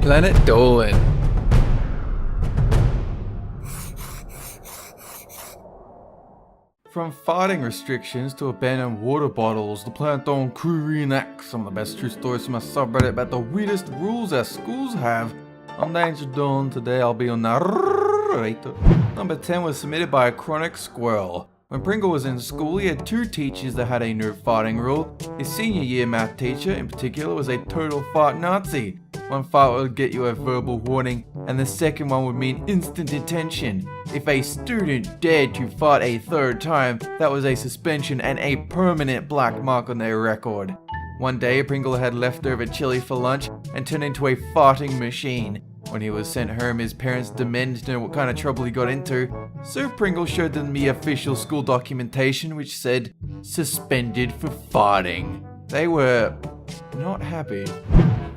Planet Dolan. From farting restrictions to abandoned water bottles, the Planet Dolan crew re-enact some of the best true stories from my subreddit about the weirdest rules our schools have. I'm Danger Dawn. Today I'll be on narrator. Number 10 was submitted by ChronicSquirrel. When Pringle was in school, he had two teachers that had a no farting rule. His senior year math teacher, in particular, was a total fart Nazi. One fart would get you a verbal warning, and the second one would mean instant detention. If a student dared to fart a third time, that was a suspension and a permanent black mark on their record. One day, Pringle had leftover chili for lunch and turned into a farting machine. When he was sent home, his parents demanded to know what kind of trouble he got into, so Pringle showed them the official school documentation which said, "Suspended for farting." They were not happy.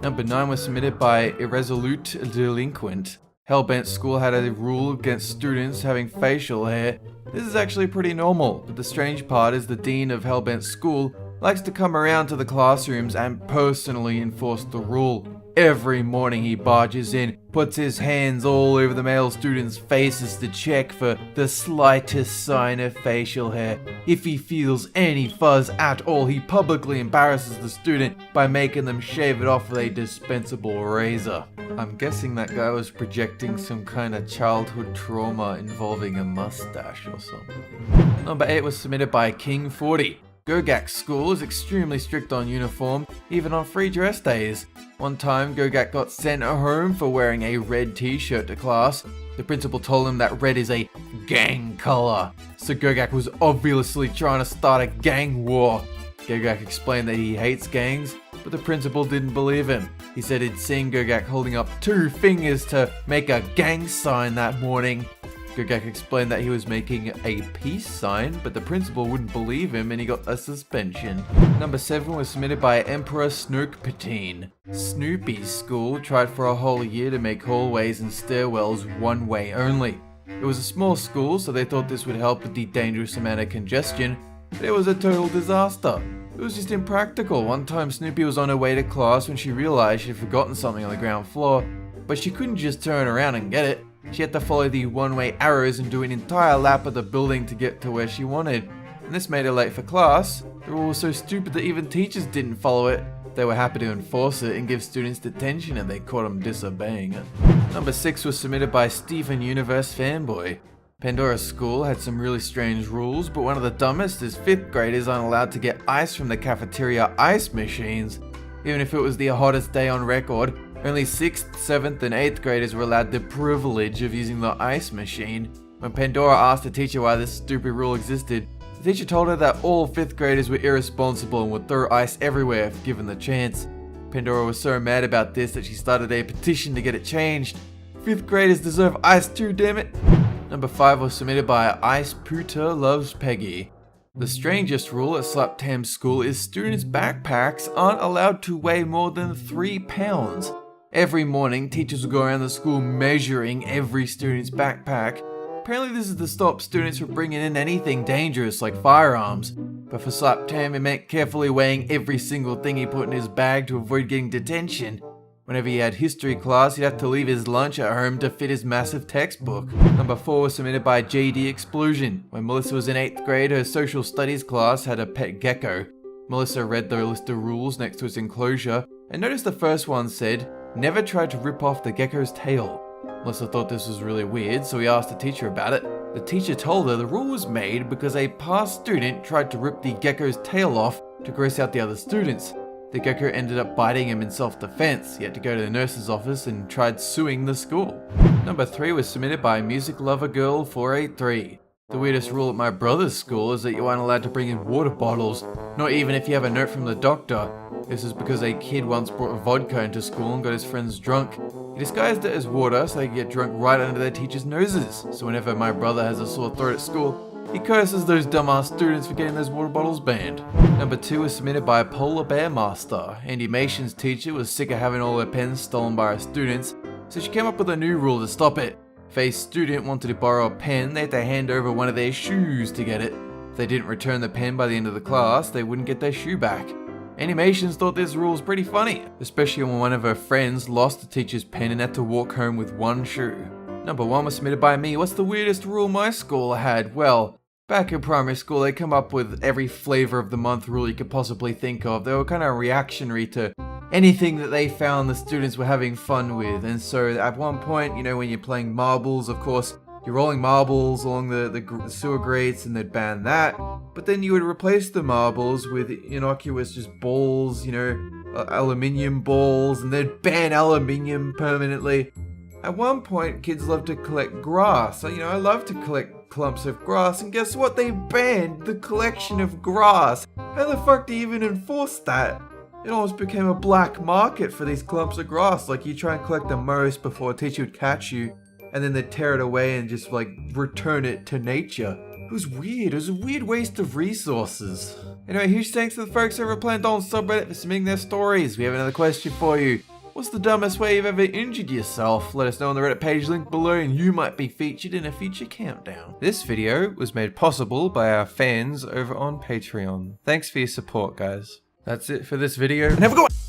Number 9 was submitted by IrresoluteDelinquent. Hellbent School had a rule against students having facial hair. This is actually pretty normal, but the strange part is the dean of Hellbent School likes to come around to the classrooms and personally enforce the rule. Every morning he barges in, puts his hands all over the male students' faces to check for the slightest sign of facial hair. If he feels any fuzz at all, he publicly embarrasses the student by making them shave it off with a dispensable razor. I'm guessing that guy was projecting some kind of childhood trauma involving a mustache or something. Number 8 was submitted by King40. Gogak's school is extremely strict on uniform, even on free dress days. One time, Gogak got sent home for wearing a red t-shirt to class. The principal told him that red is a gang color, so Gogak was obviously trying to start a gang war. Gogak explained that he hates gangs, but the principal didn't believe him. He said he'd seen Gogak holding up 2 fingers to make a gang sign that morning. Gogak explained that he was making a peace sign, but the principal wouldn't believe him and he got a suspension. Number 7 was submitted by Emperor Snookpatine. Snoopy's school tried for a whole year to make hallways and stairwells one way only. It was a small school, so they thought this would help with the dangerous amount of congestion, but it was a total disaster. It was just impractical. One time Snoopy was on her way to class when she realized she'd forgotten something on the ground floor, but she couldn't just turn around and get it. She had to follow the one-way arrows and do an entire lap of the building to get to where she wanted. And this made her late for class. The rule was so stupid that even teachers didn't follow it. They were happy to enforce it and give students detention and they caught them disobeying it. Number 6 was submitted by StevenUniverseFanboy. Pandora's school had some really strange rules, but one of the dumbest is 5th graders aren't allowed to get ice from the cafeteria ice machines. Even if it was the hottest day on record, only 6th, 7th, and 8th graders were allowed the privilege of using the ice machine. When Pandora asked the teacher why this stupid rule existed, the teacher told her that all 5th graders were irresponsible and would throw ice everywhere if given the chance. Pandora was so mad about this that she started a petition to get it changed. 5th graders deserve ice too, damn it! Number 5 was submitted by IcePooterLovesPeggy. The strangest rule at Slaptam's school is students' backpacks aren't allowed to weigh more than 3 pounds. Every morning, teachers will go around the school measuring every student's backpack. Apparently this is to stop students from bringing in anything dangerous like firearms. But for Slaptam, it meant carefully weighing every single thing he put in his bag to avoid getting detention. Whenever he had history class, he'd have to leave his lunch at home to fit his massive textbook. Number 4 was submitted by JD Explosion. When Melissa was in 8th grade, her social studies class had a pet gecko. Melissa read the list of rules next to its enclosure and noticed the first one said, "Never try to rip off the gecko's tail." Melissa thought this was really weird, so he asked the teacher about it. The teacher told her the rule was made because a past student tried to rip the gecko's tail off to gross out the other students. The gecko ended up biting him in self-defense. He had to go to the nurse's office and tried suing the school. Number 3 was submitted by Music Lover Girl 483. The weirdest rule at my brother's school is that you aren't allowed to bring in water bottles, not even if you have a note from the doctor. This is because a kid once brought vodka into school and got his friends drunk. He disguised it as water so they could get drunk right under their teachers' noses. So whenever my brother has a sore throat at school, he curses those dumbass students for getting those water bottles banned. Number 2 was submitted by Polar Bear Master. Animation's teacher was sick of having all her pens stolen by her students, so she came up with a new rule to stop it. If a student wanted to borrow a pen, they had to hand over one of their shoes to get it. If they didn't return the pen by the end of the class, they wouldn't get their shoe back. Animations thought this rule was pretty funny, especially when one of her friends lost the teacher's pen and had to walk home with one shoe. Number 1 was submitted by me. What's the weirdest rule my school had? Well, back in primary school, they come up with every flavor of the month rule you could possibly think of. They were kind of reactionary to anything that they found the students were having fun with. And so at one point, you know, when you're playing marbles, of course, you're rolling marbles along the sewer grates and they'd ban that. But then you would replace the marbles with innocuous just balls, you know, aluminium balls, and they'd ban aluminium permanently. At one point, kids loved to collect grass. So, you know, I love to collect clumps of grass, and guess what? They banned the collection of grass. How the fuck do you even enforce that? It almost became a black market for these clumps of grass. Like, you try and collect the most before a teacher would catch you, and then they'd tear it away and just, like, return it to nature. It was weird. It was a weird waste of resources. Anyway, huge thanks to the folks over at Planet Dolan subreddit for submitting their stories. We have another question for you. What's the dumbest way you've ever injured yourself? Let us know on the Reddit page link below and you might be featured in a future countdown. This video was made possible by our fans over on Patreon. Thanks for your support, guys. That's it for this video, and have a good one!